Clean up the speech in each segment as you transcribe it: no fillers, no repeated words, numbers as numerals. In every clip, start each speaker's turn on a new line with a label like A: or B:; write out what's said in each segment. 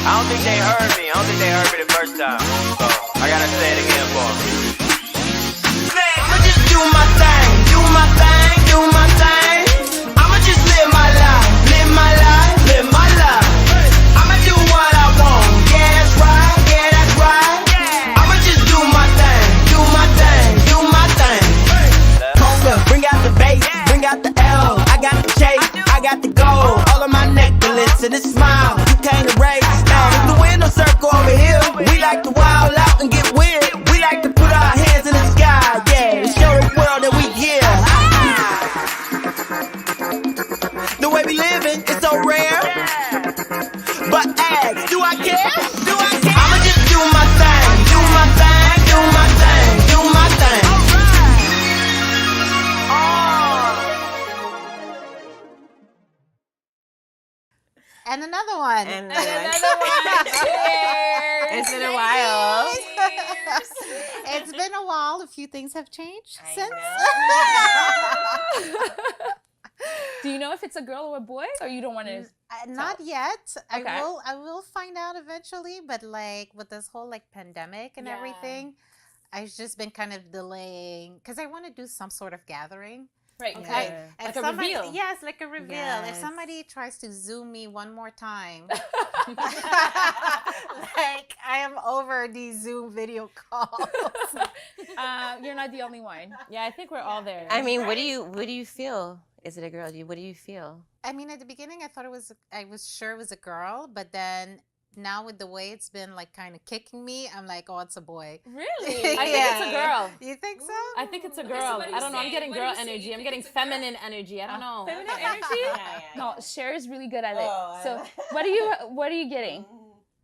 A: I don't think they heard me. I don't think they heard me the first time. So I gotta say it again for them. I'ma just do my thing, do my thing, do my thing. I'ma just live my life, live my life, live my life. I'ma do what I want. Yeah, that's right, yeah, that's right. I'ma just do my thing, do my thing, do my thing. Conga, bring out the bass, bring out the L. I got the chase, I got the gold. All of my necklace and a smile. You can't erase. If the window circle over here, we like to wild out and get weird. We like to put our hands in the sky, yeah, and show the world that we here. The way we living is so rare. But ask, do I care? Do I care? I'ma just do my thing, do my thing, do my thing, do my thing.
B: And another one.
C: And another one. Cheers. It's been a while.
B: It's been a while. A few things have changed since.
D: Do you know if it's a girl or a boy, or you don't want to?
B: Not yet.
D: Okay.
B: I will find out eventually. But like with this whole like pandemic and everything, I've just been kind of delaying because I want to do some sort of gathering.
D: Right.
B: Okay.
D: Yeah.
B: If
D: Like a reveal.
B: Yes, like a reveal.
C: Yes.
B: If somebody tries to Zoom me one more time, like I am over these Zoom video calls.
D: You're not the only one. Yeah, I think we're all there.
C: I mean, what do you feel? Is it a girl? What do you feel?
B: I mean, at the beginning, I was sure it was a girl, but then now with the way it's been like kind of kicking me, I'm like, oh, it's a boy.
D: Really? I think it's a girl.
B: You think so?
D: I think it's a girl. I don't know. I'm getting girl energy. I'm getting feminine energy. I don't know. Feminine energy? No, Cher is really good at it. So, what are you getting?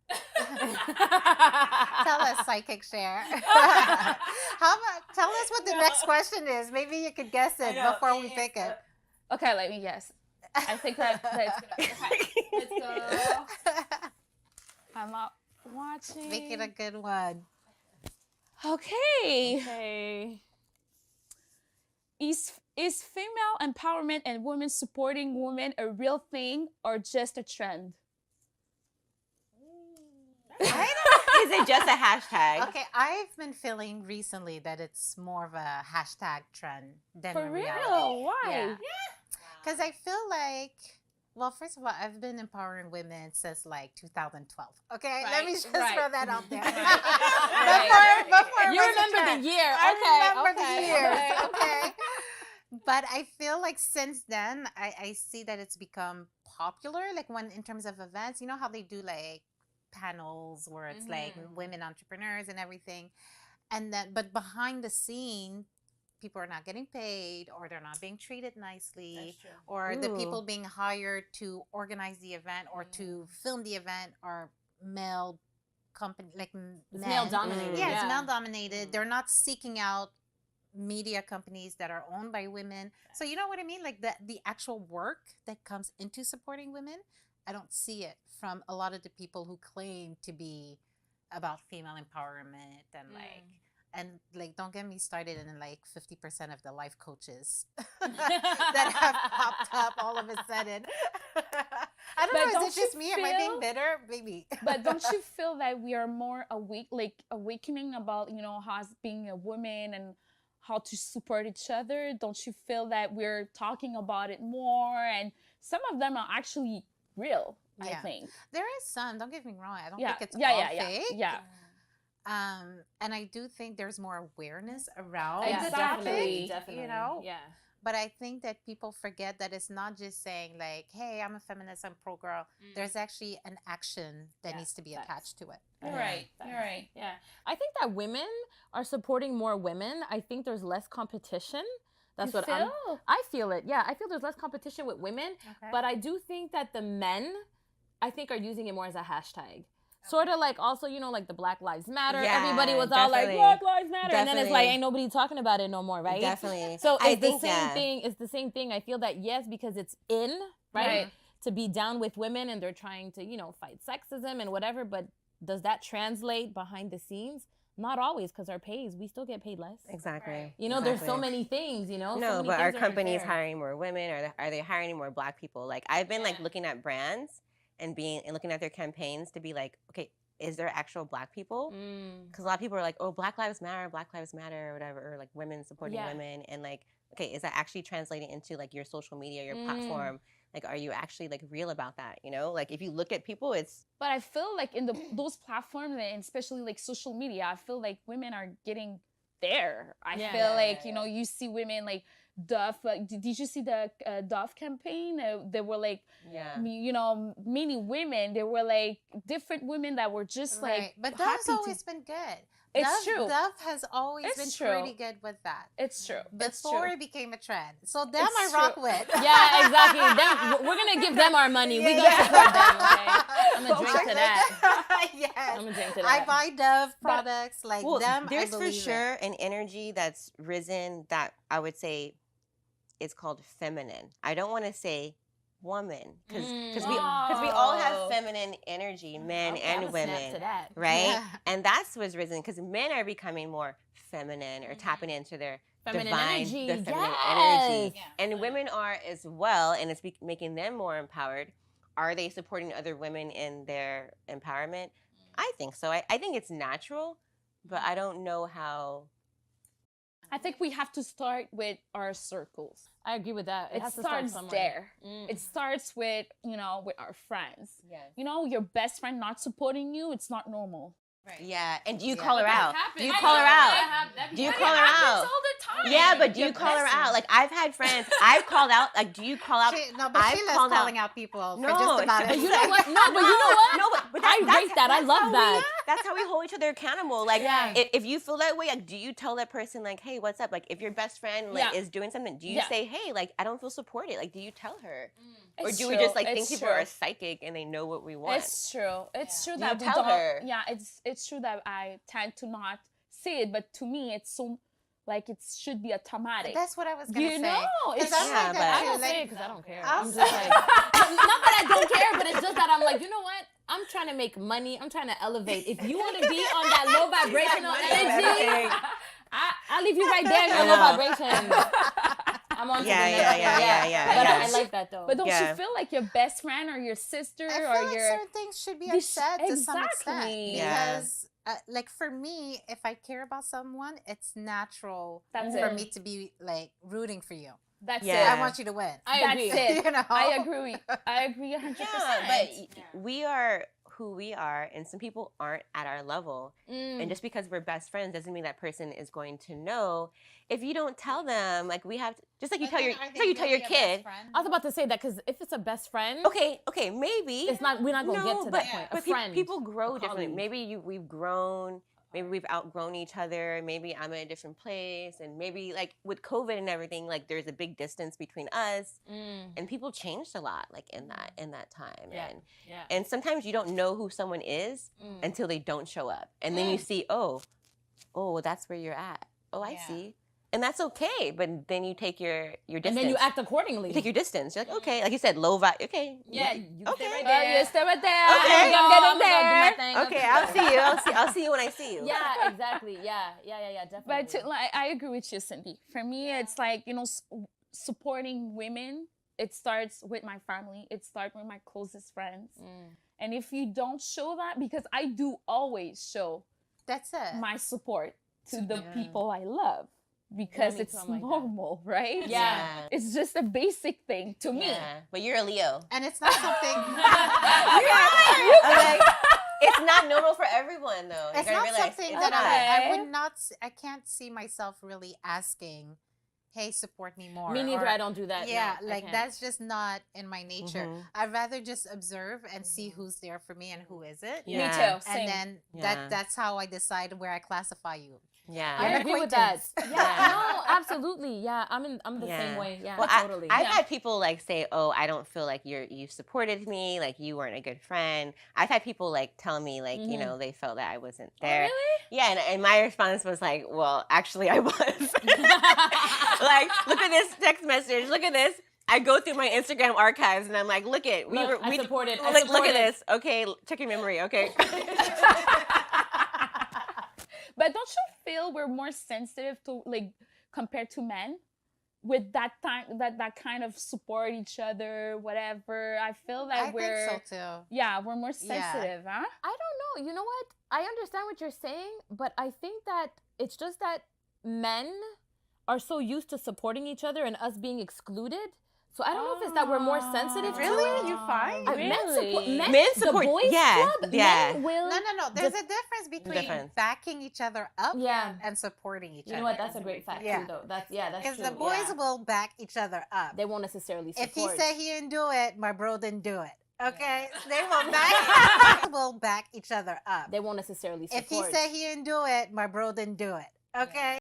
B: Tell us, Psychic Cher. How about tell us what the next question is? Maybe you could guess it before we pick it.
D: Okay, let me guess. I think that's let's go. I'm not watching.
B: Make it a good one.
D: Okay. Is female empowerment and women supporting women a real thing or just a trend?
C: Is it just a hashtag?
B: Okay, I've been feeling recently that it's more of a hashtag trend than
D: For
B: a
D: real?
B: reality.
D: Why?
B: Because I feel like, well, first of all, I've been empowering women since like 2012. Okay, let me just throw that out there. Before
D: You remember the year?
B: I remember
D: Okay.
B: the years. Okay. But I feel like since then, I see that it's become popular. Like when in terms of events, you know how they do like panels where it's like women entrepreneurs and everything, and then but behind the scene, people are not getting paid, or they're not being treated nicely, or the people being hired to organize the event or to film the event are male company, like
D: Male dominated.
B: Yeah, it's male dominated. They're not seeking out media companies that are owned by women. So you know what I mean? Like the actual work that comes into supporting women, I don't see it from a lot of the people who claim to be about female empowerment and like don't get me started in like 50% of the life coaches that have popped up all of a sudden. I don't know, is it just me? Am I being bitter? Maybe.
D: But don't you feel that we are more awakening about, how being a woman and how to support each other? Don't you feel that we're talking about it more? And some of them are actually real, I think.
B: There is some, don't get me wrong. I don't think it's all fake.
D: Yeah.
B: And I do think there's more awareness around the
D: Definitely.
B: topic, Yeah.
D: Yeah.
B: But I think that people forget that it's not just saying like, hey, I'm a feminist, I'm pro-girl. There's actually an action that needs to be attached to it.
D: You're right. You're right.
E: Yeah. I think that women are supporting more women. I think there's less competition. That's what I feel it. Yeah, I feel there's less competition with women.
B: Okay.
E: But I do think that the men, I think, are using it more as a hashtag. Sort of like also, like the Black Lives Matter.
C: Yeah,
E: Everybody was all like, Black Lives Matter. And then it's like, ain't nobody talking about it no more, right?
C: Definitely.
E: So it's the same thing. It's the same thing. I feel that, yes, because it's in, right? To be down with women and they're trying to, fight sexism and whatever. But does that translate behind the scenes? Not always, because our pays, we still get paid less.
C: Exactly.
E: There's so many things,
C: No, but are companies hiring more women? Are they hiring more Black people? Like, I've been, looking at brands,
F: and looking at their campaigns to be like, okay, is there actual Black people? Because a lot of people are like, oh, Black Lives Matter, or whatever, or like women supporting women, and like, okay, is that actually translating into like your social media, your platform? Like, are you actually like real about that? You know, like if you look at people, it's.
D: But I feel like in those platforms, and especially like social media, I feel like women are getting there. I feel like, you know, you see women like Dove. Did you see the Dove campaign? They were like, you know, many women. They were like different women that were just like.
B: But Dove's always been good.
D: It's true.
B: Dove has always been pretty good with that.
D: It's true.
B: Before it became a trend. So them I rock with.
E: Yeah, exactly. We're gonna give them our money. We gonna support them. Okay, I'm gonna drink to that.
B: Yes.
E: I'm gonna drink to that.
B: I buy Dove products like them.
F: There's for sure an energy that's risen that I would say it's called feminine. I don't want to say woman because we all have feminine energy, men and women, right? And that's what's risen because men are becoming more feminine or tapping into their feminine energy, and women are as well, and it's making them more empowered. Are they supporting other women in their empowerment? I think so. I think it's natural, but I don't know how.
D: I think we have to start with our circles.
E: I agree with that.
D: It starts there. It starts with, you know, with our friends.
F: Yes.
D: You know, your best friend not supporting you, it's not normal.
F: Right. Yeah, and do you call her out? Do you call her out? Do you call her out?
C: All the time.
F: Yeah, but do you call her out? Like I've had friends, I've called out. Like, do you call out?
B: But Sheila's calling out people for just about it.
E: But you know what? No, but you know what?
F: No, but
E: I rate that. I love that.
F: That's how we hold each other accountable. Like, if you feel that way, like, do you tell that person, like, hey, what's up? Like, if your best friend like is doing something, do you say, hey, like, I don't feel supported? Like, do you tell her? Or do we just like think people are psychic and they know what we want?
D: It's true. It's true
F: Do
D: that
F: you
D: we
F: tell
D: don't.
F: her?
D: Yeah, it's true that I tend to not say it, but to me, it's so like it should be automatic.
B: That's what I was gonna say.
D: You know, it's
B: I'm like that
E: I
B: too,
E: don't
B: like-
E: say it because I don't care.
B: I'll
E: I'm just
B: say-
E: like, not that I don't care, but it's just that I'm like, you know what? I'm trying to make money. I'm trying to elevate. If you want to be on that low vibrational energy, I'll leave you right there in your low vibration. I'm on to the next one. But I like that though.
D: But don't you feel like your best friend or your sister
B: I feel
D: or
B: like
D: your
B: certain things should be said to some extent
D: Exactly.
B: because, like for me, if I care about someone, it's natural
D: That's
B: for
D: it.
B: me to be like rooting for you.
D: That's
F: Yeah.
B: I want you to win.
E: I agree.
D: That's it.
B: You know?
D: I agree. I agree 100%.
F: Yeah, but we are who we are, and some people aren't at our level. And just because we're best friends doesn't mean that person is going to know. If you don't tell them, like we have, just like you tell your, kid.
E: I was about to say that because if it's a best friend,
F: Okay, maybe
E: it's not. We're not gonna get to that point. A
F: But
E: friend,
F: people grow differently.
E: colleague.
F: Maybe we've grown. Maybe we've outgrown each other. Maybe I'm in a different place, and maybe like with COVID and everything, like there's a big distance between us, and people changed a lot, like in that time. And sometimes you don't know who someone is until they don't show up, and then you see, oh, well, that's where you're at. Oh, I see. And that's okay, but then you take your distance.
E: and then you act accordingly.
F: You take your distance. You're like, okay, like you said, low vibe. Okay,
E: Yeah, you
F: Okay.
E: stay right
D: Oh,
E: there.
D: you stay right there.
F: Okay.
D: I'm getting
E: I'm gonna do my
D: there.
E: thing.
F: okay, I'll see you. I'll see you when I see you.
E: Yeah, exactly. Yeah, definitely.
D: But like, I agree with you, Cindy. For me, it's like, you know, supporting women. It starts with my family. It starts with my closest friends. And if you don't show that, because I do always show
B: That's it.
D: my support to the people I love, because
E: me
D: it's
E: too, I'm like that.
D: normal, right?
E: Yeah.
D: It's just a basic thing to me.
F: Yeah, but you're a Leo.
B: And it's not something.
F: I'm like, it's not normal for everyone, though.
B: It's
F: You gotta
B: not
F: realize
B: something
F: it's
B: that
F: not.
B: I would not. I can't see myself really asking, "Hey, support me more."
E: Me neither.
B: or-
E: I don't do that.
B: Yeah,
E: no, I
B: like
E: can't.
B: that's just not in my nature.
F: Mhm.
B: I'd rather just observe and see who's there for me and who isn't.
F: Yeah.
D: Me too. Same.
B: And then
F: Yeah.
B: that's how I decide where I classify you.
F: Yeah.
E: I
B: An
E: agree with that.
B: acquaintance.
E: Yeah, no, absolutely. Yeah, I'm the
F: Yeah.
E: same way. Yeah,
F: Well,
E: totally.
F: I've had people like say, "Oh, I don't feel like you supported me, like you weren't a good friend." I've had people like tell me like you know they felt that I wasn't there.
D: really?
F: Yeah, and my response was like, "Well, actually, I was." Like, look at this text message. Look at this. I go through my Instagram archives and I'm like, "Look at
E: Look, I supported. I
F: Look at
E: supported.
F: this. Okay, check your memory. Okay."
D: But don't you feel we're more sensitive to, like, compared to men? with that time, that kind of support each other, whatever. I feel that
B: I
D: we're
B: think so too.
D: yeah, we're more
B: Yeah.
D: sensitive, huh?
E: I don't know. You know what? I understand what you're saying, but I think that it's just that men are so used to supporting each other and us being excluded. So I don't know if it's that we're more sensitive to
B: Really?
E: it.
B: You find?
F: Men support-
E: the boys
F: yeah,
E: club.
F: yeah.
E: Men will.
B: No. There's a difference between
F: Difference.
B: backing each other up
E: Yeah.
B: and supporting each
E: You
B: other.
E: know what? That's a great fact
B: Yeah.
E: too, though. That's
B: Because
E: true.
B: the boys
E: yeah.
B: will back each other up.
E: They won't necessarily support.
B: If he said he didn't do it, my bro didn't do it. Okay, they will back each other up.
E: They won't necessarily support.
B: If he said he didn't do it, my bro didn't do it. Okay.